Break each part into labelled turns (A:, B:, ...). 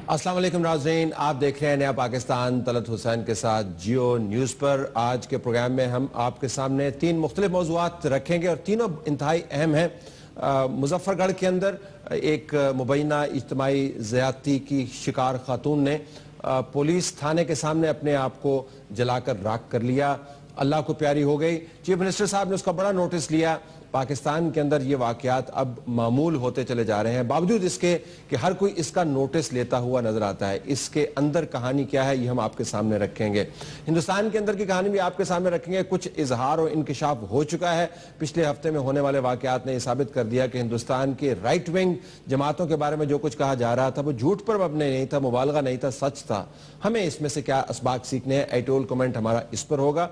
A: السلام علیکم ناظرین، آپ دیکھ رہے ہیں نیا پاکستان طلعت حسین کے ساتھ جیو نیوز پر۔ آج کے پروگرام میں ہم آپ کے سامنے 3 مختلف موضوعات رکھیں گے اور تینوں انتہائی اہم ہیں۔ مظفر گڑھ کے اندر ایک مبینہ اجتماعی زیادتی کی شکار خاتون نے پولیس تھانے کے سامنے اپنے آپ کو جلا کر راکھ کر لیا، اللہ کو پیاری ہو گئی۔ چیف منسٹر صاحب نے اس کا بڑا نوٹس لیا۔ پاکستان کے اندر یہ واقعات اب معمول ہوتے چلے جا رہے ہیں، باوجود اس کے کہ ہر کوئی اس کا نوٹس لیتا ہوا نظر آتا ہے۔ اس کے اندر کہانی کیا ہے یہ ہم آپ کے سامنے رکھیں گے۔ ہندوستان کے اندر کی کہانی بھی آپ کے سامنے رکھیں گے۔ کچھ اظہار اور انکشاف ہو چکا ہے۔ پچھلے ہفتے میں ہونے والے واقعات نے یہ ثابت کر دیا کہ ہندوستان کے رائٹ ونگ جماعتوں کے بارے میں جو کچھ کہا جا رہا تھا وہ جھوٹ پر مبنی نہیں تھا، مبالغہ نہیں تھا، سچ تھا۔ ہمیں اس میں سے کیا اسباق سیکھنے ہیں، ایڈیٹوریل کمنٹ ہمارا اس پر ہوگا۔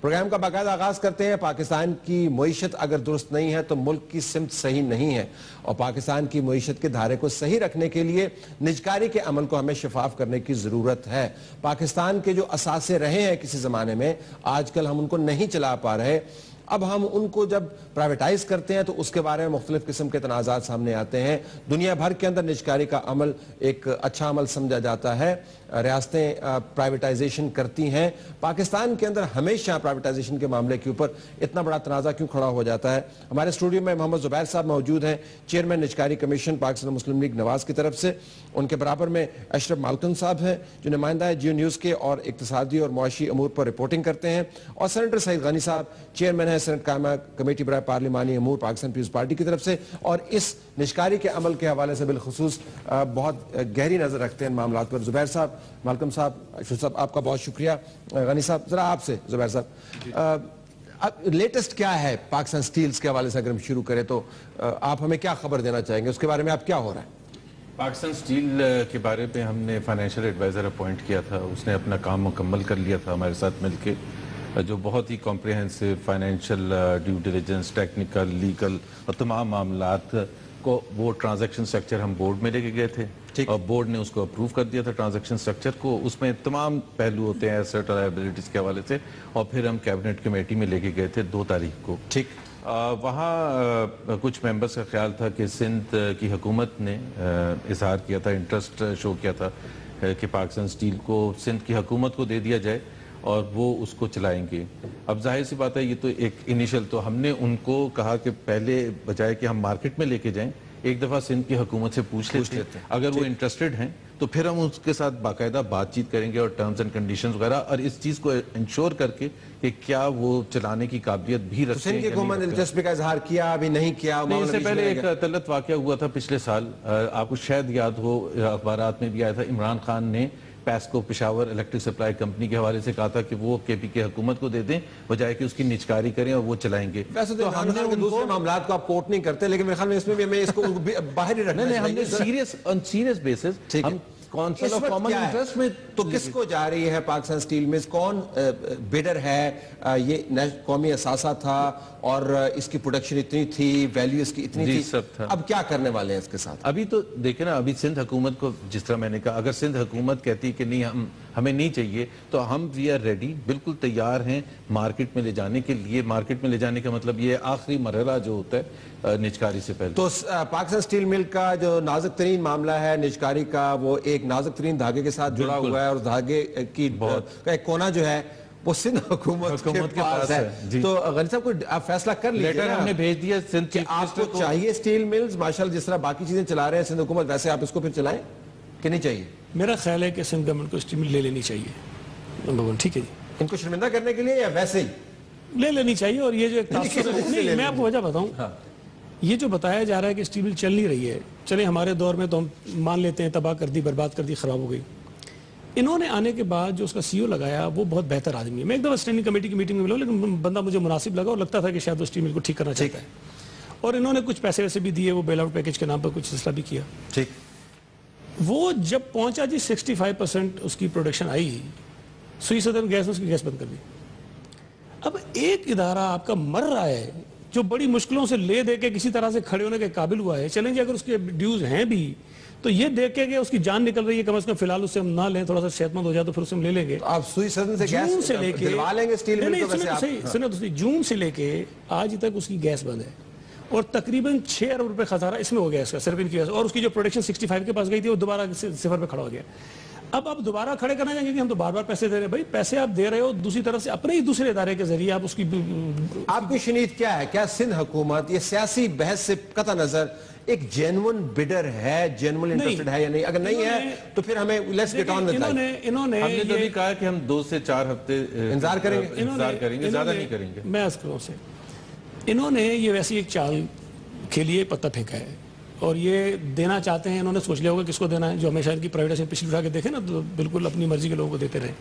A: پروگرام کا باقاعدہ آغاز کرتے ہیں۔ پاکستان کی معیشت اگر درست نہیں ہے تو ملک کی سمت صحیح نہیں ہے، اور پاکستان کی معیشت کے دھارے کو صحیح رکھنے کے لیے نجکاری کے عمل کو ہمیں شفاف کرنے کی ضرورت ہے۔ پاکستان کے جو اثاثے رہے ہیں کسی زمانے میں، آج کل ہم ان کو نہیں چلا پا رہے۔ اب ہم ان کو جب پرائیویٹائز کرتے ہیں تو اس کے بارے میں مختلف قسم کے تنازعات سامنے آتے ہیں۔ دنیا بھر کے اندر نجکاری کا عمل ایک اچھا عمل سمجھا جاتا ہے، ریاستیں پرائیویٹائزیشن کرتی ہیں۔ پاکستان کے اندر ہمیشہ پرائیویٹائزیشن کے معاملے کے اوپر اتنا بڑا تنازع کیوں کھڑا ہو جاتا ہے؟ ہمارے اسٹوڈیو میں محمد زبیر صاحب موجود ہیں، چیئرمین نجکاری کمیشن پاکستان مسلم لیگ نواز کی طرف سے۔ ان کے برابر میں اشرف مالکم صاحب ہیں جو نمائندہ ہے جیو نیوز کے اور اقتصادی اور معاشی امور پر رپورٹنگ کرتے ہیں، اور سینیٹر سعید غنی صاحب چیئرمین ہیں سینٹ قائمہ کمیٹی برائے پارلیمانی امور پاکستان پیپلز پارٹی کی طرف سے، اور اس نجکاری کے عمل کے حوالے سے بالخصوص بہت گہری نظر رکھتے ہیں معاملات پر۔ زبیر صاحب، مالکم صاحب، اشرف صاحب، آپ کا بہت شکریہ۔ غنی صاحب، ذرا آپ سے زبیر صاحب، لیٹسٹ کیا ہے پاکستان سٹیلز کے حوالے سے؟ اگر ہم شروع کریں تو آپ ہمیں کیا خبر دینا چاہیں گے، اس کے بارے میں آپ کیا ہو رہا ہے؟
B: پاکستان سٹیل کے بارے میں ہم نے فائنینشیل ایڈوائزر اپوائنٹ کیا تھا، اس نے اپنا کام مکمل کر لیا تھا ہمارے ساتھ مل کے، جو بہت ہی comprehensive financial due diligence, technical, legal اور تمام معاملات کو وہ ٹرانزیکشن سٹرکچر ہم بورڈ میں لے کے گئے تھے، اور بورڈ نے اس کو اپروو کر دیا تھا ٹرانزیکشن سٹرکچر کو۔ اس میں تمام پہلو ہوتے ہیں ایسٹ اور لائبلٹیز کے حوالے سے، اور پھر ہم کیبنٹ کمیٹی میں لے کے گئے تھے 2 تاریخ کو۔ وہاں کچھ ممبرز کا خیال تھا کہ سندھ کی حکومت نے اظہار کیا تھا، انٹرسٹ شو کیا تھا کہ پاکستان سٹیل کو سندھ کی حکومت کو دے دیا جائے اور وہ اس کو چلائیں گے۔ اب ظاہر سی بات ہے، یہ تو ایک انیشل، تو ہم نے ان کو کہا کہ پہلے بجائے کہ ہم مارکیٹ میں لے کے جائیں، ایک دفعہ سندھ کی حکومت سے پوچھ لیتے ہیں، اگر وہ انٹرسٹڈ ہیں تو پھر ہم اس کے ساتھ باقاعدہ بات چیت کریں گے اور ٹرمز اینڈ کنڈیشنز وغیرہ، اور اس چیز کو انشور کر کے کہ کیا وہ چلانے کی قابلیت بھی رکھتے ہیں۔
A: سندھ کی حکومت نے دلچسپی کا اظہار کیا، ابھی نہیں کیا؟
B: اس سے پہلے ایک طلعت واقعہ ہوا تھا پچھلے سال، آپ کو شاید یاد ہو، اخبارات میں بھی آیا تھا، عمران خان نے PESCO Peshawar electric supply company کے حوالے سے کہا تھا کہ وہ کے پی کے حکومت کو دے دیں بجائے کہ اس کی نجکاری کریں اور وہ چلائیں گے۔
A: ویسے تو ہم نے دوسرے معاملات کو آپ کوٹ نہیں کرتے، لیکن میرے خیال میں اس میں بھی ہمیں اس کو باہر ہی رکھنا چاہیے۔
B: ہم نے سیریس بیسس ہم کونسل آف کامن انٹرسٹ میں
A: تو کس کو جا رہی ہے پاکستان سٹیل ملز؟ کون بیڈر ہے؟ یہ قومی اثاثہ تھا اور اس کی پروڈکشن اتنی تھی، ویلیو اس کی اتنی تھی، اب کیا کرنے والے ہیں اس کے ساتھ؟
B: ابھی تو دیکھیں نا، ابھی سندھ حکومت کو، جس طرح میں نے کہا، اگر سندھ حکومت کہتی کہ نہیں ہمیں نہیں چاہیے تو ہم وی آر ریڈی، بالکل تیار ہیں مارکیٹ میں لے جانے کے لیے۔ مارکیٹ میں لے جانے کا مطلب یہ آخری مرحلہ جو ہوتا ہے نجکاری سے پہلے۔
A: تو پاکستان سٹیل مل کا جو نازک ترین معاملہ ہے نجکاری کا، وہ ایک نازک ترین دھاگے کے ساتھ جڑا ہوا ہے، اور دھاگے کی ایک کونا جو ہے وہ سندھ حکومت کے پاس ہے۔ تو غنی صاحب کو آپ فیصلہ کر لیجئے،
B: لیٹر ہم نے بھیج دیا سندھ
A: کہ آپ کو چاہیے سٹیل ملز، ماشاءاللہ جس طرح باقی چیزیں چلا رہے ہیں سندھ حکومت، ویسے آپ اس کو پھر چلائیں کہ نہیں چاہیے؟
C: میرا خیال ہے کہ سندھ گورنمنٹ کو سٹیل مل لے لینی چاہیے، نمبر 1، ٹھیک ہے جی،
A: ان کو شرمندہ کرنے کے لیے یا ویسے ہی
C: لے لینی چاہیے۔ اور یہ جو ایک نہیں، میں آپ کو وجہ بتاؤں، یہ جو بتایا جا رہا ہے کہ سٹیل مل چل نہیں رہی ہے، چلیں ہمارے دور میں تو ہم مان لیتے ہیں تباہ کر دی، برباد کر دی، خراب ہو گئی۔ انہوں نے آنے کے بعد جو اس کا سی او لگایا وہ بہت بہتر آدمی ہے۔ میں ایک دفعہ اسٹینڈنگ کمیٹی کی میٹنگ میں ملا، لیکن بندہ مجھے مناسب لگا اور لگتا تھا کہ شاید وہ سٹیل مل کو ٹھیک کرنا چاہتا ہے، اور انہوں نے کچھ پیسے ویسے بھی دیے، وہ بیل آؤٹ پیکج کے نام پر کچھ سلسلہ بھی کیا۔
A: ٹھیک،
C: وہ جب پہنچا جی 65% اس کی پروڈکشن آئی، سوئی سدرن گیس نے اس کی گیس بند کر دی۔ اب ایک ادارہ آپ کا مر رہا ہے جو بڑی مشکلوں سے لے دے کے کسی طرح سے کھڑے ہونے کے قابل ہوا ہے، چلیں جی اگر اس کے ڈیوز ہیں بھی تو یہ دیکھ کے کہ اس کی جان نکل رہی ہے، کم از کم فی الحال اس سے ہم نہ لیں، تھوڑا سا صحت مند ہو جائے تو پھر اسے ہم لے لیں گے۔
A: آپ سوئی سدن سے
C: جون سے لے کے
A: دلوا لیں گے سٹیل مل کو؟
C: جون سے لے کے آج تک اس کی گیس بند ہے، اور تقریباً 6 ارب روپے خسارہ اس میں ہو گیا اس کا صرف ان کی وجہ سے، اور اس کی جو پروڈکشن 65 کے پاس گئی تھی وہ دوبارہ صفر پہ کھڑا ہو گیا. اب آپ دوبارہ کھڑے کرنا چاہیں گے، ہم تو بار بار پیسے دے رہے ہیں. بھائی پیسے آپ دے رہے ہو، دوسری طرف سے اپنے ہی دوسرے ادارے کے ذریعے آپ اس کی
A: آپ کی شنید کیا ہے؟ کیا سندھ حکومت یہ سیاسی بحث سے قطع نظر ایک جینون بڈر ہے، جینون انٹرسٹڈ ہے یا نہیں؟ اگر نہیں ہے تو پھر ہمیں let's get on with life.
C: انہوں نے
B: ہم نے تو بھی کہا کہ ہم 2 سے 4 ہفتے
A: انتظار کریں
B: گے، زیادہ نہیں کریں گے.
C: میں انہوں نے یہ ویسی ایک چال کھیلی ہے، پتہ پھینکا ہے اور یہ دینا چاہتے ہیں. انہوں نے سوچ لیا ہوگا کس کو دینا ہے، جو ہمیشہ ان کی پرائیویٹائزیشن پچھلی اٹھا کے دیکھیں نا تو بالکل اپنی مرضی کے لوگوں کو دیتے رہے.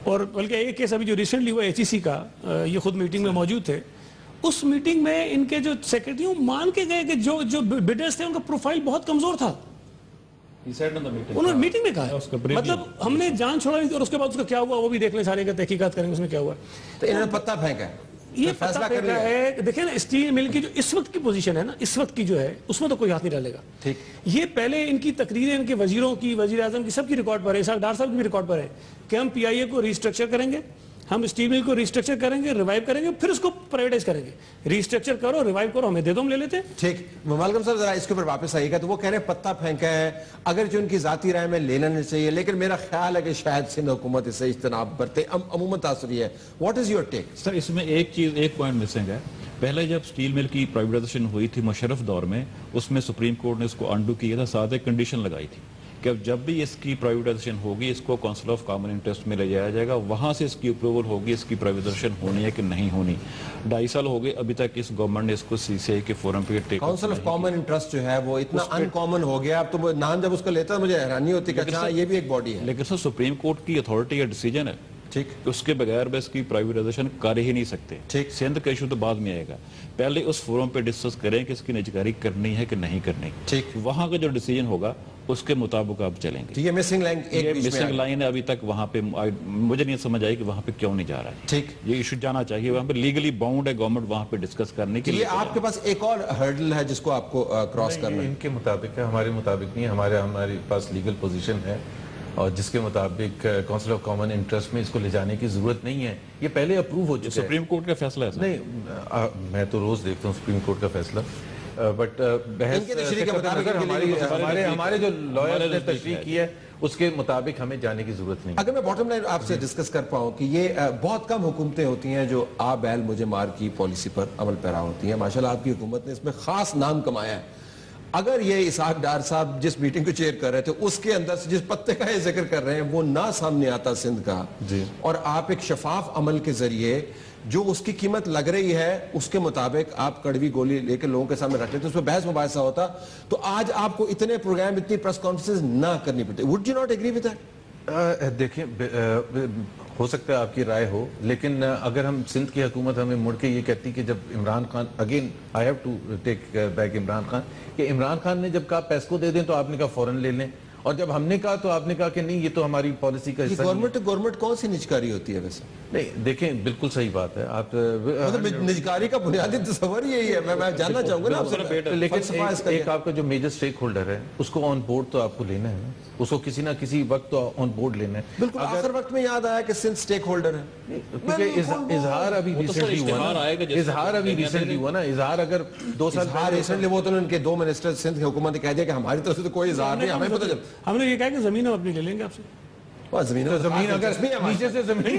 C: اور بلکہ ایک کیس ابھی جو ریسنٹلی ہوا HEC کا، یہ خود میٹنگ میں موجود تھے. اس میٹنگ میں ان کے جو سیکرٹری مان کے گئے کہ جو بڈرز تھے ان کا پروفائل بہت کمزور تھا. انہوں نے میٹنگ میں کہا مطلب ہم نے جان چھوڑا نہیں. اور اس کے بعد اس کا کیا ہوا وہ بھی دیکھ لیں، سارے کا تحقیقات کریں گے اس میں کیا ہوا.
A: تو انہوں نے پتہ پھینکا ہے،
C: یہ فیصلہ کر رہا ہے. دیکھیں نا اسٹیل مل کی جو اس وقت کی پوزیشن ہے نا، اس وقت کی جو ہے اس میں تو کوئی ہاتھ نہیں ڈالے گا. یہ پہلے ان کی تقریریں ان کے وزیروں کی، وزیر اعظم کی، سب کی ریکارڈ پر ہے، ڈاکٹر صاحب کی بھی ریکارڈ پر ہے کہ ہم PIA کو ریسٹرکچر کریں گے، ہم اسٹیل مل کو ریسٹرکچر کریں گے، ریوائیو کریں گے، پھر اس کو پرائیویٹائز کریں گے. ریسٹرکچر کرو، ریوائیو کرو، ہمیں دے دو، ہم لے لیتے ہیں.
A: ٹھیک. مالکم صاحب ذرا اس کے اوپر واپس آئیے گا. تو وہ کہہ رہے ہیں پتہ پھینکا ہے، اگر جو ان کی ذاتی رائے میں لینا نہیں چاہیے، لیکن میرا خیال ہے کہ شاید سندھ حکومت اس سے اجتناب برتے. عموماً تاثری ہے. What is your take?
D: سر اس میں ایک پوائنٹ مسنگ ہے. پہلے جب اسٹیل مل کی پرائیویٹائزیشن ہوئی تھی مشرف دور میں، اس میں سپریم کورٹ نے اس کو انڈو کیا تھا، ساتھ ایک کنڈیشن لگائی تھی کہ جب بھی اس کی پرائیویٹائزیشن ہوگی اس کو کونسل آف کامن انٹرسٹ میں لے جایا جائے گا، وہاں سے اس کی اپروول ہوگی اس کی پرائیویٹائزیشن ہونی ہے کہ نہیں ہونی. 2.5 سال ہو گئے ابھی تک اس گورنمنٹ نے اس کو CCI کے فورم پہ ٹیک.
A: کونسل آف کامن انٹرسٹ جو ہے وہ اتنا ان کامن ہو گیا، اب تو نام جب اس کو لیتا ہے مجھے حیرانی ہوتی کہ اچھا یہ بھی ایک باڈی ہے.
D: لیکن سر سپریم کورٹ کی اتھارٹی یا ڈیسیجن ہے،
A: ٹھیک،
D: اس کے بغیر بس کی پرائیویٹائزیشن کر ہی نہیں سکتے.
A: ٹھیک.
D: سندھ کا ایشو تو بعد میں آئے گا، پہلے اس فورم پہ ڈسکس کریں کہ اس کی نجکاری کرنی ہے کہ نہیں کرنی.
A: ٹھیک.
D: وہاں کا جو ڈیسیجن ہوگا اس کے مطابق آپ چلیں گے.
A: یہ مسنگ لائن
D: مسنگ لائن ہے ابھی تک وہاں پہ، مجھے نہیں سمجھ آئی کہ وہاں پہ کیوں نہیں جا رہا ہے.
A: ٹھیک.
D: یہ ایشو جانا چاہیے، وہاں پہ لیگلی باؤنڈ ہے گورنمنٹ وہاں پہ ڈسکس کرنے کے لیے.
A: یہ آپ کے پاس ایک اور ہرڈل ہے جس کو آپ کو کراس کرنا ہے.
B: ان کے مطابق ہے، ہمارے مطابق نہیں. ہمارے پاس لیگل پوزیشن ہے اور جس کے مطابق کونسل آف کامن انٹرسٹ میں اس کو لے جانے کی ضرورت نہیں ہے. یہ پہلے اپروو ہو چکا ہے.
D: سپریم کورٹ کا فیصلہ ہے.
B: نہیں میں تو روز دیکھتا ہوں سپریم کورٹ کا فیصلہ، بٹ بحث ہمارے جو لائر نے تشریح کی ہے اس کے مطابق ہمیں جانے کی ضرورت نہیں.
A: اگر میں باٹم لائن آپ سے ڈسکس کر پاؤں کہ یہ بہت کم حکومتیں ہوتی ہیں جو آ بیل مجھے مار کی پالیسی پر عمل پیرا ہوتی ہیں. ماشاءاللہ آپ کی حکومت نے اس میں خاص نام کمایا ہے. اگر یہ اسحاق ڈار صاحب جس میٹنگ کو چیئر کر رہے تھے اس کے اندر سے جس پتے کا یہ ذکر کر رہے ہیں وہ نہ سامنے آتا سندھ کا، اور آپ ایک شفاف عمل کے ذریعے جو اس کی قیمت لگ رہی ہے اس کے مطابق آپ کڑوی گولی لے کے لوگوں کے سامنے رکھ لیتے، اس پہ بحث مباحثہ ہوتا تو آج آپ کو اتنے پروگرام، اتنی پریس کانفرنسز نہ کرنی پڑتی. Would you not agree with that?
B: دیکھیں ہو سکتا ہے آپ کی رائے ہو، لیکن اگر ہم سندھ کی حکومت ہمیں مڑ کے یہ کہتی کہ جب Imran Khan, again I have to take back Imran Khan, کہ عمران خان نے جب کہا پیسکو دے دیں تو آپ نے کہا فوراً لے لیں، اور جب ہم نے کہا تو آپ نے کہا کہ نہیں یہ تو ہماری پالیسی کا حصہ نہیں ہے.
A: گورنمنٹ کون سی نجکاری ہوتی ہے ویسے؟
B: نہیں دیکھیں بالکل صحیح بات ہے. آپ
A: نجکاری کا بنیادی تصور یہی ہے. میں جاننا چاہوں گا نا،
B: لیکن ایک آپ کا جو میجر سٹیک ہولڈر ہے اس کو آن بورڈ تو آپ کو لینا ہے نا، اس کو کسی نہ کسی وقت تو آن بورڈ لینا ہے.
A: بالکل آخر وقت میں یاد آیا کہ سندھ سٹیک ہولڈر ہے،
B: کیونکہ اظہار ابھی ریسنٹلی ہوا نا، اظہار ابھی ریسنٹلی ہوا نا. اظہار اگر 2 سال
A: ریسنٹلی وہ تو ان کے 2 منسٹر سندھ کی حکومت نے کہہ دیا کہ ہماری طرف سے تو کوئی اظہار نہیں، ہمیں پتہ چل.
C: ہم نے یہ کہا کہ زمین ہم اپنی لے لیں گے آپ سے.
A: زمین اگر نیچے سے زمین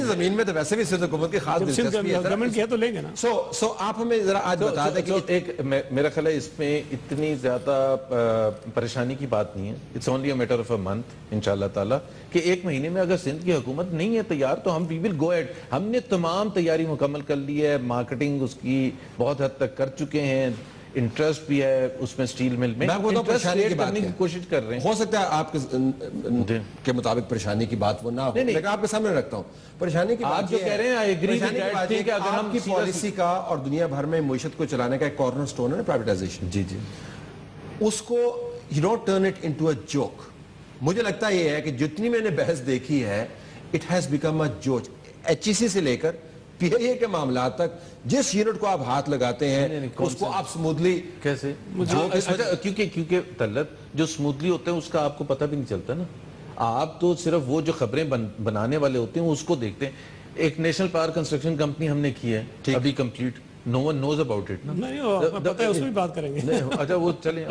A: زمین میں تو ویسے بھی سندھ حکومت کی خاص دلچسپی ہے
C: تو لیں گے نا.
A: سو آپ ہمیں ذرا آج بتا دیں کہ
B: ایک میرا خیال ہے اس میں اتنی زیادہ پریشانی کی بات نہیں ہے. It's only a matter of a month انشاءاللہ تعالیٰ کہ 1 مہینے میں اگر سندھ کی حکومت نہیں ہے تیار تو ہم وی ول گو ایٹ. ہم نے تمام تیاری مکمل کر لی ہے، مارکیٹنگ اس کی بہت حد تک کر چکے ہیں، انٹرسٹ بھی ہے اس میں اسٹیل مل میں، کرنے کی کوشش کر رہے ہیں.
A: ہو سکتا ہے آپ کے مطابق پریشانی کی بات وہ نہ ہو، لیکن آپ کے سامنے رکھتا ہوں پریشانی کی بات.
B: آپ جو کہہ رہے ہیں
A: کہ اگر ہم کی پالیسی کا اور دنیا بھر میں معیشت کو چلانے کا ایک کارنر سٹون ہے نا پرائیویٹائزیشن،
B: جی جی،
A: اس کو you don't turn it into a joke. مجھے لگتا یہ ہے کہ جتنی میں نے بحث دیکھی ہے it has become a joke. HEC سے لے کر PIA کے معاملات تک جس یونٹ کو آپ ہاتھ لگاتے ہیں اس کو آپ سمودلی
B: کیسے، کیونکہ طلت جو سمودلی ہوتے ہیں اس کا آپ کو پتہ بھی نہیں چلتا نا. آپ تو صرف وہ جو خبریں بنانے والے ہوتے ہیں اس کو دیکھتے ہیں. ایک نیشنل پاور کنسٹرکشن کمپنی ہم نے کی ہے ابھی complete, no one knows about it.
C: نہیں پتہ ہے, اس میں بھی بات کریں گے.
B: اچھا وہ چلیں,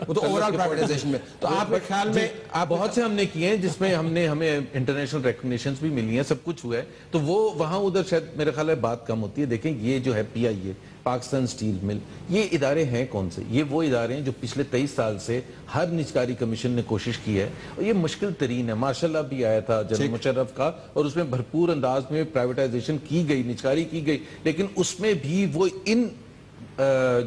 A: وہ تو اوورآل پرائیویٹائزیشن میں. تو آپ کے خیال میں
B: بہت سے ہم نے کیے ہیں جس میں ہمیں انٹرنیشنل ریکگنیشنز بھی ملی ہیں, سب کچھ ہوا ہے, تو وہ وہاں ادھر شاید میرے خیال ہے بات کم ہوتی ہے. دیکھیں یہ جو ہے پی آئی اے, پاکستان اسٹیل مل, یہ ادارے ہیں کون سے؟ یہ وہ ادارے ہیں جو پچھلے 23 سال سے ہر نجکاری کمیشن نے کوشش کی ہے, اور یہ مشکل ترین ہے. ماشاء اللہ بھی آیا تھا جنرل مشرف کا, اور اس میں بھرپور انداز میں پرائیویٹائزیشن کی گئی, نجکاری کی گئی, لیکن اس میں بھی وہ ان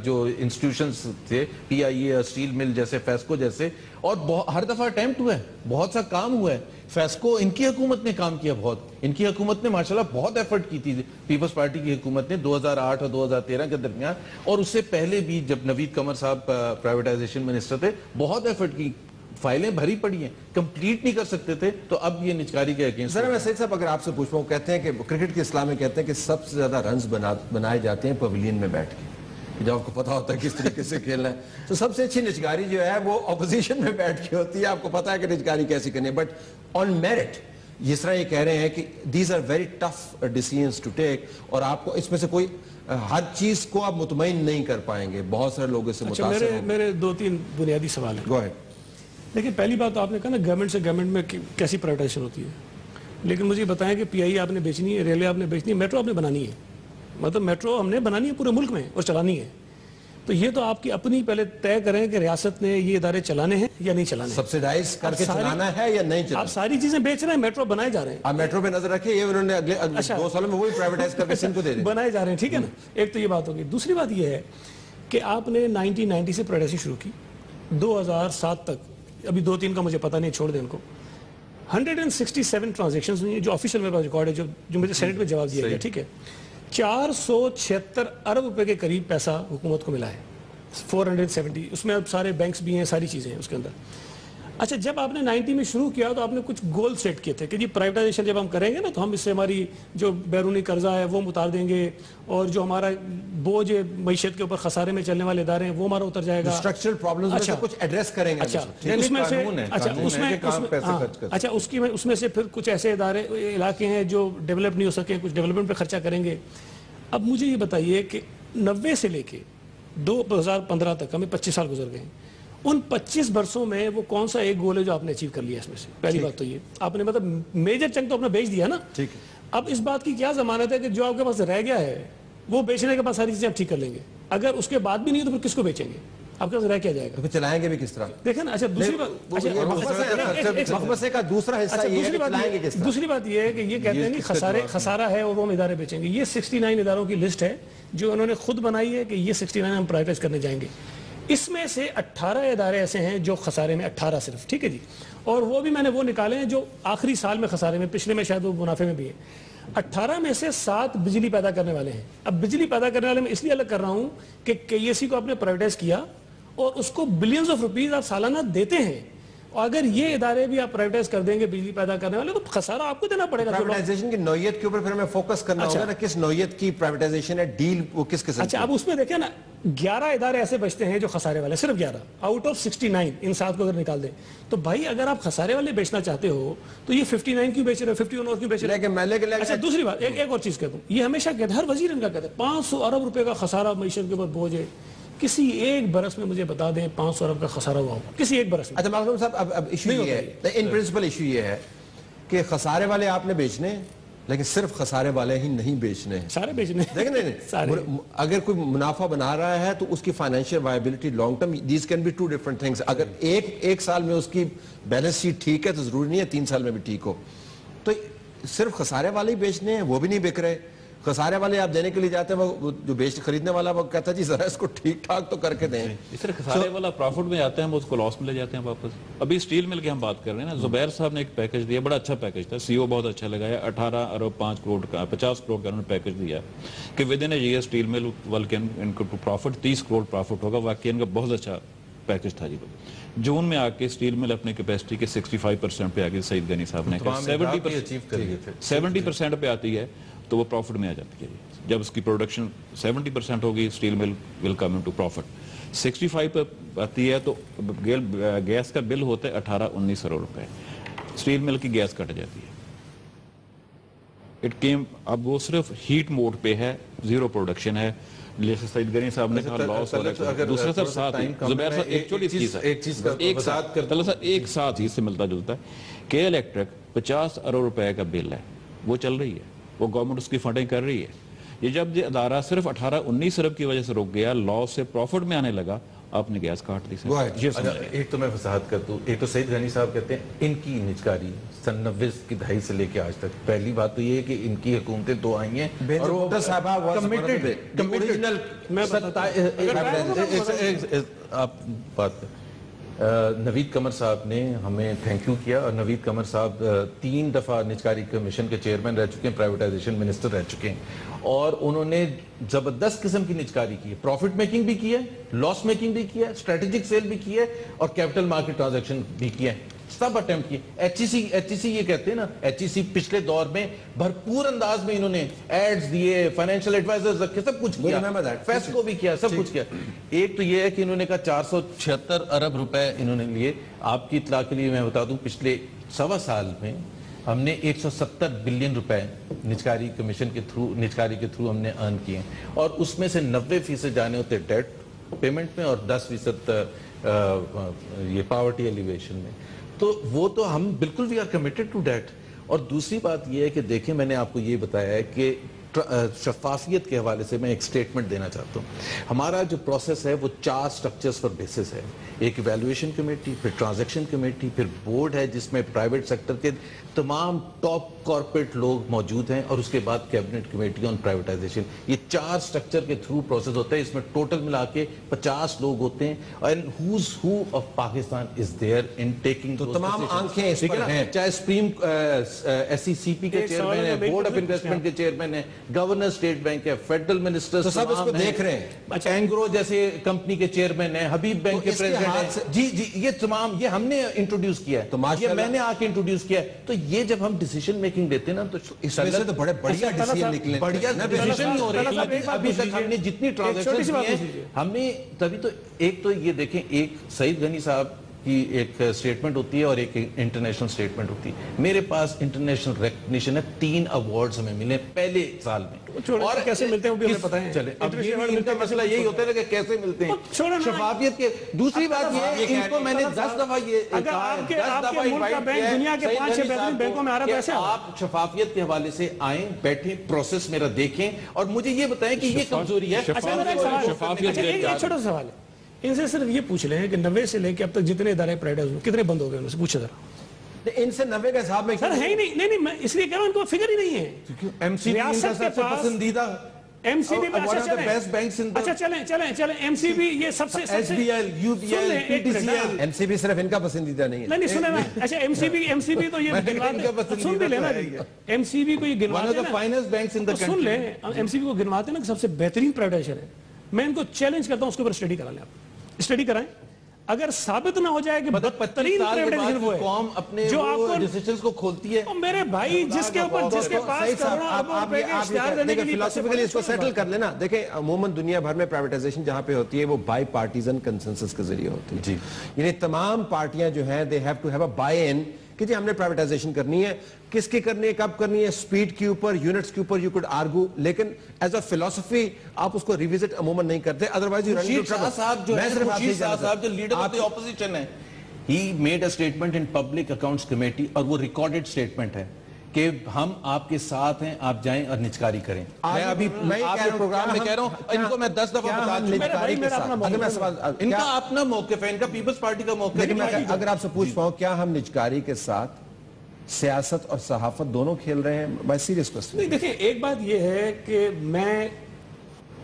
B: جو انسٹیٹیوشنز تھے, پی آئی اے, اسٹیل مل جیسے, فیسکو جیسے, اور ہر دفعہ اٹیمپٹ ہوا ہے, بہت سا کام ہوا ہے. فیسکو ان کی حکومت نے کام کیا بہت, ان کی حکومت نے ماشاءاللہ بہت ایفرٹ کی تھی, پیپلز پارٹی کی حکومت نے 2008 اور 2013 کے درمیان, اور اس سے پہلے بھی جب نوید قمر صاحب پرائیویٹائزیشن منسٹر تھے بہت ایفرٹ کی, فائلیں بھری پڑی ہیں, کمپلیٹ نہیں کر سکتے تھے, تو اب یہ نجکاری کے اگینسٹ.
A: سر میں سید صاحب اگر آپ سے پوچھوں, کہتے ہیں کہ کرکٹ کے اسلام میں کہتے ہیں کہ سب سے زیادہ رنز بنائے جاتے ہیں پویلین میں بیٹھ کے, جب آپ کو پتا ہوتا ہے کس طریقے سے کھیلنا ہے. تو سب سے اچھی نجکاری جو ہے وہ اپوزیشن میں بیٹھ کے ہوتی ہے, آپ کو پتا ہے کہ نجکاری کیسی کرنی ہے. بٹ آن میرٹ جس طرح یہ کہہ رہے ہیں کہ these are very tough decisions to take, اور آپ کو اس میں سے کوئی ہر چیز کو آپ مطمئن نہیں کر پائیں گے, بہت سارے لوگ اس سے متاثر ہوں گے.
C: میرے 2-3 بنیادی سوال ہیں.
A: Go ahead.
C: لیکن پہلی بات تو آپ نے کہا نا گورنمنٹ سے گورنمنٹ میں کیسی پرائیویٹائزیشن ہوتی ہے, لیکن مجھے بتائیں کہ پی آئی آپ نے بیچنی ہے, ریلوے آپ نے بیچنی ہے, میٹرو آپ نے بنانی ہے. مطلب میٹرو ہم نے بنانی ہے پورے ملک میں اور چلانی ہے. تو یہ تو آپ کی اپنی پہلے طے کریں کہ ریاست نے یہ ادارے چلانے ہیں یا نہیں چلانے ہیں,
A: سبسیڈائز کر کے چلانا ہے یا نہیں چلانا.
C: آپ ساری چیزیں بیچ رہے ہیں, میٹرو بنائے جا رہے ہیں.
A: آپ میٹرو پہ نظر رکھیں, یہ انہوں نے اگلے 2 سالوں میں وہی پرائیویٹائز کر کے سندھ کو دے دیں,
C: بنائے جا رہے ہیں. ٹھیک ہے نا, ایک تو یہ بات ہوگی. دوسری بات یہ ہے کہ آپ نے 1990 سے پرائیویٹائزیشن شروع کی, 2007 تک, ابھی 2-3 کا مجھے پتہ نہیں, چھوڑ دیں ان کو. 167 ٹرانزیکشنز ہوئی ہیں جو آفیشیل میرے پاس ریکارڈ ہے, جو مجھے سینٹ میں جواب دیا گیا. ٹھیک ہے, 476 ارب روپے کے قریب پیسہ حکومت کو ملا ہے. 470, اس میں اب سارے بینکس بھی ہیں, ساری چیزیں ہیں اس کے اندر. اچھا, جب آپ نے 90 میں شروع کیا تو آپ نے کچھ گول سیٹ کیے تھے کہ جی پرائیویٹائزیشن جب ہم کریں گے نا تو ہم اس سے ہماری جو بیرونی قرضہ ہے وہ اتار دیں گے, اور جو ہمارا بوجھ معیشت کے اوپر خسارے میں چلنے والے ادارے ہیں وہ ہمارا اتر جائے گا.
A: اسٹرکچرل پرابلمز میں سے کچھ ایڈریس کریں گے.
C: اچھا, اس میں سے پھر کچھ ایسے ادارے علاقے ہیں جو ڈیولپ نہیں ہو سکے, کچھ ڈیولپمنٹ پہ خرچہ کریں گے. اب مجھے یہ بتائیے کہ 90 سے لے کے 2015 تک ہمیں 25 سال گزر گئے ہیں, ان 25 برسوں میں وہ کون سا ایک گول ہے جو آپ نے اچیو کر لیا اس میں سے؟ پہلی بات تو یہ آپ نے مطلب میجر چنک تو اپنا بیچ دیا نا. اب اس بات کی کیا ضمانت ہے کہ جو آپ کے پاس رہ گیا ہے وہ بیچنے کے بعد ساری چیزیں آپ ٹھیک کر لیں گے؟ اگر اس کے بعد بھی نہیں تو پھر کس کو بیچیں گے؟ آپ کے پاس رہ کیا جائے گا؟
A: چلائیں گے بھی کس طرح؟
C: دیکھیں نا. اچھا, دوسری بات یہ ہے کہ یہ کہتے ہیں کہ خسارہ ہے اور وہ ہم ادارے بیچیں گے. یہ 69 اداروں کی لسٹ ہے جو انہوں نے خود بنائی ہے کہ یہ 69 ہم پرائیویٹائز کرنے جائیں گے. اس میں سے 18 ادارے ایسے ہیں جو خسارے میں, 18 صرف. ٹھیک ہے جی, اور وہ بھی میں نے وہ نکالے ہیں جو آخری سال میں خسارے میں, پچھلے میں شاید وہ منافع میں بھی ہیں. 18 میں سے 7 بجلی پیدا کرنے والے ہیں. اب بجلی پیدا کرنے والے میں اس لیے الگ کر رہا ہوں کہ KEC کو آپ نے پرائیویٹائز کیا اور اس کو بلینز آف روپیز آپ سالانہ دیتے ہیں, اور اگر یہ ادارے بھی آپ پرائیویٹائز کر دیں گے بجلی پیدا کرنے والے تو خسارہ آپ کو دینا پڑے گا.
A: پرائیویٹائزیشن کی نوعیت کے اوپر پھر ہمیں فوکس کرنا ہوگا نا, کس نوعیت کی پرائیویٹائزیشن ہے, ڈیل وہ کس قسم.
C: اچھا, اب اس میں دیکھیں نا 11 ادارے ایسے بچتے ہیں جو خسارے والے, صرف 11 آؤٹ آف 69. ان 7 کو اگر نکال دیں تو بھائی اگر آپ خسارے والے بیچنا چاہتے ہو تو یہ 59 کیوں بیچ رہے ہو, 51 اور کیوں بیچ رہے ہو؟ اچھا, دوسری بات ایک اور چیز کہتا ہوں, یہ ہمیشہ کہتے ہیں, ہر وزیر ان کا کہتا ہے 500 ارب روپے کا خسارہ معیشت کے اوپر بوجھ ہے. کسی ایک برس میں مجھے بتا دیں 500 ارب کا خسارہ ہوا ہوگا کسی ایک برس میں.
A: اچھا معصوم صاحب, اب ایشو یہ ہے, ان پرنسپل ایشو یہ ہے کہ خسارے والے آپ نے بیچنے, لیکن صرف خسارے والے ہی نہیں بیچنے ہیں,
C: سارے بیچنے ہیں.
A: دیکھیں نہیں, اگر کوئی منافع بنا رہا ہے تو اس کی financial viability long term, these can be 2 different things. اگر ایک سال میں اس کی بیلنس شیٹ ٹھیک ہے تو ضروری نہیں ہے 3 سال میں بھی ٹھیک ہو. تو صرف خسارے والے ہی بیچنے ہیں, وہ بھی نہیں بک رہے. خسارے والے آپ دینے کے لیے جاتے ہیں, وہ جو خریدنے والا وہ کہتا ہے جی ذرا اس کو ٹھیک ٹھاک تو کر کے دیں.
D: اس طرح خسارے والا پروفٹ میں جاتے ہیں, وہ اس کو لاس میں لے جاتے ہیں واپس. ابھی اسٹیل مل کے ہم بات کر رہے ہیں نا, زبیر صاحب نے ایک پیکج دیا, بڑا اچھا پیکج تھا, CEO بہت اچھا لگایا, 18 ارب 5 کروڑ کا 50 کروڑ کا انہوں نے پیکج دیا کہ within a year steel mill ان کو پروفٹ 30 کروڑ پروفٹ ہوگا. واقعی ان کا بہت اچھا پیکج تھا جی. جون میں آ کے اسٹیل مل اپنے کیپیسٹی کے 65% پہ آ گئی. سعید غنی صاحب نے کہا 70% پہ آتی ہے تو وہ پروفٹ میں آ جاتی ہے. جب اس کی پروڈکشن 70% ہوگی اسٹیل مل ول کم انٹو پروفٹ. 65 پہ آتی ہے تو گیس کا بل ہوتا ہے 18-19 ارب روپے. اسٹیل مل کی گیس کٹ جاتی ہے. اٹ کیم, اب وہ صرف ہیٹ موڈ پہ ہے, زیرو پروڈکشن ہے. جیسے سعید غنی صاحب نے کہا لاس ہو رہا ہے. دوسرا سر ساتھ زبیر صاحب ایکچولی ایک ساتھ ہی سے ملتا جلتا ہے. کے الیکٹرک 50 ارب روپے کا بل ہے, وہ چل رہی ہے, وہ گورنمنٹ اس کی فنڈنگ کر رہی ہے. یہ جب یہ ادارہ صرف 18-19 ارب کی وجہ سے رک گیا, لاس سے پروفٹ میں آنے لگا, آپ نے گیس کاٹ دی.
B: ایک تو میں وضاحت کر دوں, ایک تو سعید غنی صاحب کہتے ہیں ان کی نجکاری سن 90 کی دہائی سے لے کے آج تک, پہلی بات تو یہ ہے کہ ان کی حکومتیں دو آئی ہیں اور وہ آپ بات کر. نوید قمر صاحب نے ہمیں تھینک یو کیا, اور نوید قمر صاحب 3 دفعہ نجکاری کمیشن کے چیئرمین رہ چکے ہیں, پرائیویٹائزیشن منسٹر رہ چکے ہیں, اور انہوں نے زبردست قسم کی نجکاری کی ہے. پروفٹ میکنگ بھی کی ہے, لاس میکنگ بھی کی ہے, اسٹریٹجک سیل بھی کی ہے, اور کیپٹل مارکیٹ ٹرانزیکشن بھی کیے ہیں, سب اٹیمپٹ کیے. ایچ ای سی یہ کہتے ہیں نا, ایچ ای سی پچھلے دور میں بھرپور انداز میں انہوں نے ایڈز دیے, فائنینشیل ایڈوائزرز رکھے, سب کچھ کیا, فیس کو بھی کیا, سب کچھ کیا. ایک تو یہ ہے کہ انہوں نے کہا 476 ارب روپے انہوں نے لیے. آپ کی اطلاع کے لیے میں بتا دوں, پچھلے 1.25 سال میں ہم نے 170 بلین روپے نجکاری کمیشن کے تھرو, نجکاری کے تھرو ہم نے ارن کیے ہیں, اور اس میں سے 90% جانے ہوتے ڈیٹ پیمنٹ میں, اور 10% یہ پاورٹی ایلیویشن میں. تو وہ تو ہم بالکل we are committed to that. اور دوسری بات یہ ہے کہ دیکھیں, میں نے آپ کو یہ بتایا ہے کہ شفافیت کے حوالے سے میں ایک سٹیٹمنٹ دینا چاہتا ہوں. ہمارا جو پروسیس ہے وہ 4 سٹرکچرز پر بیسس ہے. ایک ایویلویشن کمیٹی, پھر ٹرانزیکشن کمیٹی, پھر بورڈ ہے جس میں پرائیویٹ سیکٹر کے تمام ٹاپ کارپوریٹ لوگ موجود ہیں, اور اس کے بعد کیبنٹ کمیٹی آن پرائیویٹائزیشن. یہ 4 سٹرکچر کے تھرو پروسیس ہوتا ہے. اس میں ٹوٹل ملا کے 50 لوگ ہوتے ہیں, and who's who of Pakistan is there in taking.
A: تو تمام آنکھیں اس پر ہیں,
B: چاہے سپریم ایس سی سی پی کے چیئرمین ہے, بورڈ آف انویسٹمنٹ کے چیئرمین ہے, گورنر اسٹیٹ بینک ہے, فیڈرل منسٹر,
A: تو سب اس کو دیکھ رہے ہیں.
B: اینگرو جیسے کمپنی کے چیئرمین ہیں, حبیب بینک کے پریزیڈنٹ ہیں. جی جی, یہ تمام یہ ہم نے انٹروڈیوس کیا ہے, یہ میں نے آ کے انٹروڈیوس کیا ہے. تو یہ جب ہم ڈیسیژن میکنگ دیتے ہیں نا, تو
A: اس میں سے تو بڑے بڑھیا ڈیسیژن نکلے,
B: بڑھیا ڈیسیژن نہیں ہو رہے. ابھی تک ہم نے جتنی ٹرانزیکشن کی ہیں ہم نے, تبھی تو ایک تو یہ دیکھیں, ایک سعید غنی صاحب کی ایک سٹیٹمنٹ ہوتی ہے اور ایک انٹرنیشنل سٹیٹمنٹ ہوتی ہے. میرے پاس انٹرنیشنل ریکگنیشن ہے, 3 ایوارڈز ہمیں ملے پہلے سال میں.
C: اور کیسے ملتے ہیں وہ بھی ہمیں پتہ ہے.
B: چلے اب ان کا مسئلہ یہی ہوتا ہے کہ کیسے ملتے ہیں, شفافیت کے. دوسری بات یہ ہے, ان کو میں نے 10 دفعہ یہ کہا ہے, 10 دفعہ انوائٹ کیا ہے, دنیا کے 5-6 بہترین بینکوں میں آ رہا ہے پیسے. آپ شفافیت کے حوالے سے آئیں, بیٹھیں, پروسیس میرا دیکھیں, اور مجھے یہ بتائیں کہ یہ کمزوری ہے.
C: ایک چھوٹا سوال ہے, ان سے صرف یہ پوچھ لیں کہ 90 سے لے کے اب تک جتنے ادارے پرائیویٹ ہوئے کتنے بند ہو گئے, ان سے پوچھے ذرا.
A: ان سے 90 کے حساب میں
C: سر ہے ہی نہیں, میں اس لیے کہہ رہا ہوں ان کو فگر ہی نہیں ہے.
B: ایم سی بی کا سب سے پسندیدہ,
C: ایم سی بی
B: اچھا
C: چلیں ایم سی بی یہ سب سے
B: S B L, U B L, P T C L.
A: M C B صرف ان کا پسندیدہ نہیں ہے.
C: نہیں سنیں نا, اچھا ایم سی بی تو یہ گنواتے, سن بھی لینا, ایم سی بی کو یہ گنواتے نا, سن لیں, ایم سی بی کو گنواتے نا کہ سب سے بہترین پرائیویٹائزیشن ہے. میں ان کو چیلنج کرتا ہوں اس کے اوپر اسٹڈی کرا لیں, آپ اسٹڈی کرائیں. اگر ثابت نہ ہو جائے کہ بدترین پرائیویٹائزیشن وہ ہے
B: قوم اپنے
C: جو آپ کو
B: ڈیسیژنز کو کھولتی ہے,
C: میرے بھائی جس کے اوپر جس کے پاس کروڑوں اربوں روپے کے اشتہار دینے کے لیے
A: فلسفیکلی اس کو سیٹل کر لینا. دیکھیں عموماً دنیا بھر میں پرائیویٹائزیشن جہاں پہ ہوتی ہے وہ بائی پارٹیزن کنسنسس کے ذریعے ہوتی ہے. جی, یعنی تمام پارٹیاں جو ہیں they have to have a buy in کہ جی ہم نے پرائیویٹائزیشن کرنی ہے. کس کی کرنی ہے, کب کرنی ہے, سپیڈ کے اوپر, یونٹس کے اوپر, یو کوڈ آرگو, لیکن ایز اے فلسفی آپ اس کو ریوزٹ عموماً نہیں کرتے. ادروائز
B: خورشید شاہ صاحب جو لیڈر آف دی اپوزیشن ہے, he made a statement in public accounts committee, اور وہ ریکارڈڈ اسٹیٹمنٹ ہے کہ ہم آپ کے ساتھ ہیں, آپ جائیں اور نچکاری کریں. میں ابھی آپ کے پروگرام میں کہہ رہا ہوں, ان کو میں 10 دفعہ بتا چکا, ان کا اپنا موقف ہے, ان کا پیپلز پارٹی کا موقف ہے.
A: اگر آپ سے پوچھ پاؤں کیا ہم نچکاری کے ساتھ سیاست اور صحافت دونوں کھیل رہے ہیں, بائی سیریس کوسچن.
C: نہیں دیکھیں, ایک بات یہ ہے کہ میں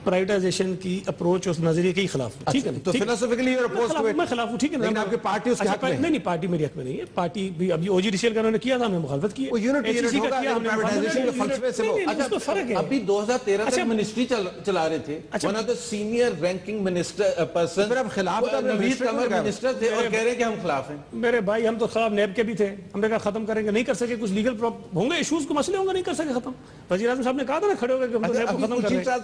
C: پرائیویٹائزیشن کی اپروچ اس نظریے کے خلاف ہوں, ٹھیک ہے,
A: تو فلسفیکلی یو اپوز ٹو اٹ.
C: میں خلاف ہوں, ٹھیک ہے,
A: لیکن آپ کی پارٹی اس کے حق میں ہے.
C: نہیں پارٹی میری حق میں نہیں ہے. پارٹی بھی ابھی او جی ڈی سی ایل کا انہوں نے کیا تھا, ہم نے مخالفت کی ہے.
A: وہ یونٹ ہوگا پرائیویٹائزیشن کے فلسفے سے. وہ
C: اس کو فرق ہے.
B: ابھی 2013 تک منسٹری چلا رہے تھے, one of the senior ranking minister person,
A: پھر اب خلاف
B: نوید قمر منسٹر تھے اور کہہ رہے ہیں کہ ہم خلاف ہیں.
C: میرے بھائی ہم تو خلاف نیب کے بھی تھے, ہم نے کہا ختم کریں گے, نہیں کر سکے, کچھ لیگل ہوں گے ایشوز کو, مسئلے ہوں گے, نہیں کر سکے ختم. وزیر اعظم صاحب نے کہا تھا نا کھڑے ہو گئے کہ ہم تو نیب کو ختم کر رہے ہیں.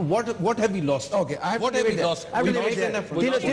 B: What have we lost?
A: Okay, I have to leave it there. I have to leave it there.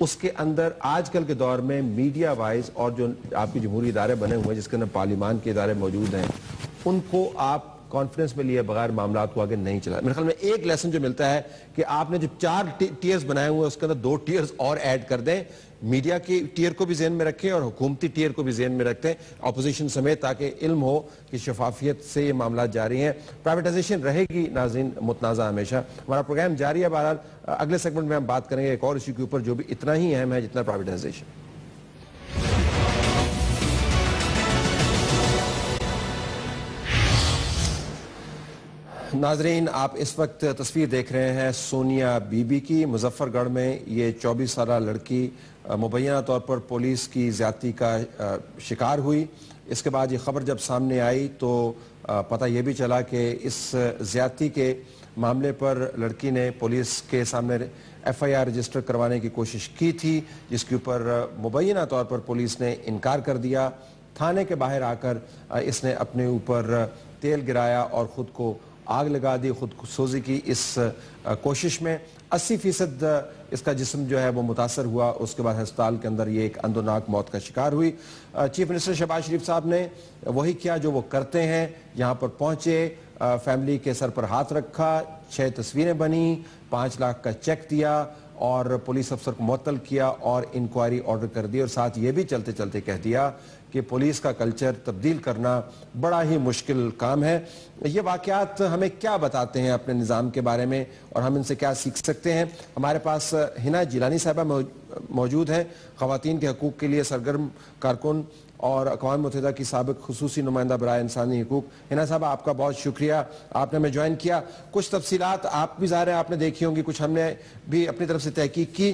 A: اس کے اندر آج کل کے دور میں میڈیا وائز اور جو آپ کے جمہوری ادارے بنے ہوئے ہیں جس کے اندر پارلیمان کے ادارے موجود ہیں ان کو آپ کانفیڈنس میں لیے بغیر معاملات کو آگے نہیں چلا. میرے خیال میں ایک لیسن جو ملتا ہے کہ آپ نے جو 4 ٹیئرز بنائے ہوئے اس کے اندر 2 ٹیئرز اور ایڈ کر دیں, میڈیا کی ٹیئر کو بھی ذہن میں رکھیں اور حکومتی ٹیئر کو بھی ذہن میں رکھتے ہیں اپوزیشن سمیت, تاکہ علم ہو کہ شفافیت سے یہ معاملات جاری ہیں. پرائیویٹائزیشن رہے گی ناظرین متنازع ہمیشہ. ہمارا پروگرام جاری ہے. بہرحال اگلے سیگمنٹ میں ہم بات کریں گے ایک اور ایشو کے اوپر جو بھی اتنا ہی اہم ہے جتنا پرائیویٹائزیشن. ناظرین, آپ اس وقت تصویر دیکھ رہے ہیں سونیا بی بی کی. مظفر گڑھ میں یہ 24 سالہ لڑکی مبینہ طور پر پولیس کی زیادتی کا شکار ہوئی. اس کے بعد یہ خبر جب سامنے آئی تو پتہ یہ بھی چلا کہ اس زیادتی کے معاملے پر لڑکی نے پولیس کے سامنے FIR رجسٹر کروانے کی کوشش کی تھی, جس کے اوپر مبینہ طور پر پولیس نے انکار کر دیا. تھانے کے باہر آ کر اس نے اپنے اوپر تیل گرایا اور خود کو آگ لگا دی. خود سوزی کی اس کوشش میں 80% اس کا جسم جو ہے وہ متاثر ہوا. اس کے بعد ہسپتال کے اندر یہ ایک اندوناک موت کا شکار ہوئی. چیف منسٹر شہباز شریف صاحب نے وہی کیا جو وہ کرتے ہیں. یہاں پر پہنچے, فیملی کے سر پر ہاتھ رکھا, 6 تصویریں بنی, 5 لاکھ کا چیک دیا اور پولیس افسر کو معطل کیا اور انکوائری آرڈر کر دی. اور ساتھ یہ بھی چلتے چلتے کہہ دیا کہ پولیس کا کلچر تبدیل کرنا بڑا ہی مشکل کام ہے. یہ واقعات ہمیں کیا بتاتے ہیں اپنے نظام کے بارے میں اور ہم ان سے کیا سیکھ سکتے ہیں؟ ہمارے پاس ہنا جیلانی صاحبہ موجود ہیں, خواتین کے حقوق کے لیے سرگرم کارکن اور اقوام متحدہ کی سابق خصوصی نمائندہ برائے انسانی حقوق. ہنا صاحبہ, آپ کا بہت شکریہ, آپ نے ہمیں جوائن کیا. کچھ تفصیلات آپ بھی ظاہر ہے آپ نے دیکھی ہوں گی, کچھ ہم نے بھی اپنی طرف سے تحقیق کی.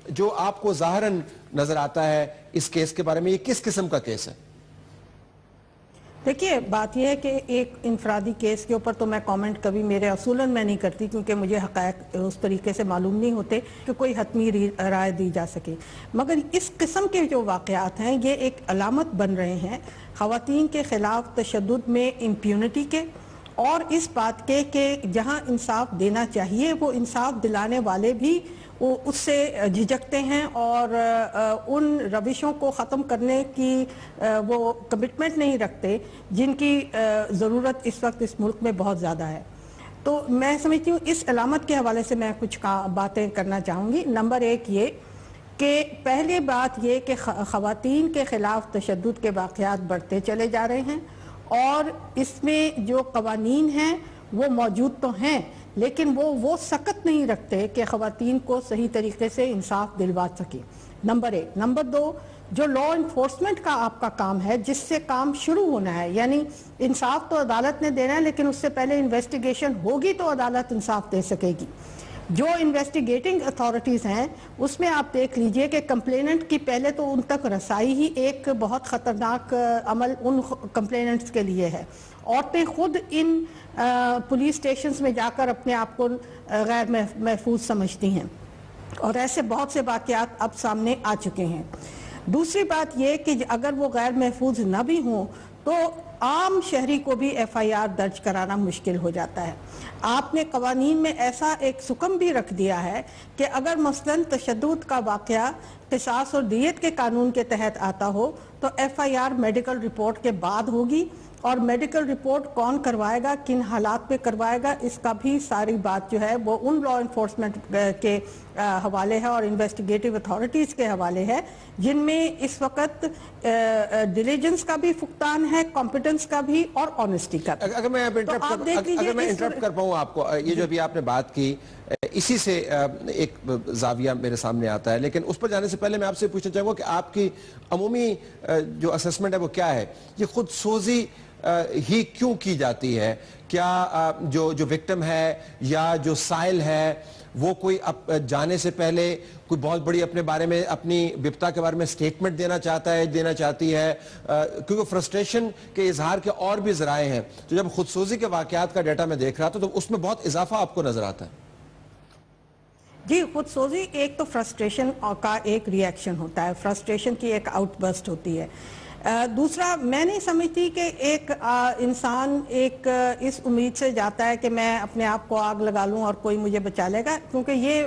A: جو آپ کو ظاہراً نظر آتا ہے اس کیس کے بارے میں, یہ کس قسم کا کیس ہے؟
E: دیکھیے, بات یہ ہے کہ ایک انفرادی کیس کے اوپر تو میں کامنٹ کبھی میرے اصولاً میں نہیں کرتی, کیونکہ مجھے حقائق اس طریقے سے معلوم نہیں ہوتے کہ کوئی حتمی رائے دی جا سکے. مگر اس قسم کے جو واقعات ہیں یہ ایک علامت بن رہے ہیں خواتین کے خلاف تشدد میں امپیونٹی کے, اور اس بات کے کہ جہاں انصاف دینا چاہیے وہ انصاف دلانے والے بھی اس سے جھجکتے ہیں اور ان روشوں کو ختم کرنے کی وہ کمٹمنٹ نہیں رکھتے جن کی ضرورت اس وقت اس ملک میں بہت زیادہ ہے. تو میں سمجھتی ہوں اس علامت کے حوالے سے میں کچھ باتیں کرنا چاہوں گی. نمبر 1 یہ کہ پہلی بات یہ کہ خواتین کے خلاف تشدد کے واقعات بڑھتے چلے جا رہے ہیں, اور اس میں جو قوانین ہیں وہ موجود تو ہیں لیکن وہ سکت نہیں رکھتے کہ خواتین کو صحیح طریقے سے انصاف دلوا سکیں. نمبر 1. نمبر 2, جو لا انفورسمنٹ کا آپ کا کام ہے, جس سے کام شروع ہونا ہے, یعنی انصاف تو عدالت نے دینا ہے لیکن اس سے پہلے انویسٹیگیشن ہوگی تو عدالت انصاف دے سکے گی. جو انویسٹیگیٹنگ اتھارٹیز ہیں اس میں آپ دیکھ لیجئے کہ کمپلیننٹ کی پہلے تو ان تک رسائی ہی ایک بہت خطرناک عمل ان کمپلیننٹس کے لیے ہے. عورتیں خود ان پولیس سٹیشنز میں جا کر اپنے آپ کو غیر محفوظ سمجھتی ہیں, اور ایسے بہت سے واقعات اب سامنے آ چکے ہیں. دوسری بات یہ کہ اگر وہ غیر محفوظ نہ بھی ہوں تو عام شہری کو بھی FIR درج کرانا مشکل ہو جاتا ہے. آپ نے قوانین میں ایسا ایک سکم بھی رکھ دیا ہے کہ اگر مثلاً تشدد کا واقعہ قصاص اور دیت کے قانون کے تحت آتا ہو تو FIR میڈیکل رپورٹ کے بعد ہوگی, اور میڈیکل رپورٹ کون کروائے گا, کن حالات پہ کروائے گا, اس کا بھی ساری بات جو ہے وہ ان لا انفورسمنٹ کے حوالے ہے اور انویسٹیگیٹو اتھارٹیز کے حوالے ہے, جن میں اس وقت ڈیلیجنس کا بھی فقدان ہے, کمپیٹنس کا بھی اور آنیسٹی کا بھی.
A: اگر میں انٹرپٹ کر پاؤں آپ کو, یہ جو ابھی آپ نے بات کی اسی سے ایک زاویہ میرے سامنے آتا ہے, لیکن اس پر جانے سے پہلے میں آپ سے پوچھنا چاہوں گا کہ آپ کی عمومی جو اسسمنٹ ہے وہ کیا ہے؟ یہ خود سوزی ہی کیوں کی جاتی ہے؟ کیا جو وکٹم ہے یا جو سائل ہے وہ کوئی جانے سے پہلے کوئی بہت بڑی اپنے بارے میں, اپنی بپتا کے بارے میں سٹیٹمنٹ دینا چاہتی ہے؟ کیونکہ فرسٹریشن کے اظہار کے اور بھی ذرائع ہیں. تو جب خودسوزی کے واقعات کا ڈیٹا میں دیکھ رہا تھا تو اس میں بہت اضافہ آپ کو نظر آتا ہے.
E: جی, خودسوزی ایک تو فرسٹریشن کا ایک ری ایکشن ہوتا ہے, فرسٹریشن کی ایک آؤٹ برسٹ ہوتی ہے. دوسرا, میں نہیں سمجھتی کہ ایک انسان ایک اس امید سے جاتا ہے کہ میں اپنے آپ کو آگ لگا لوں اور کوئی مجھے بچا لے گا, کیونکہ یہ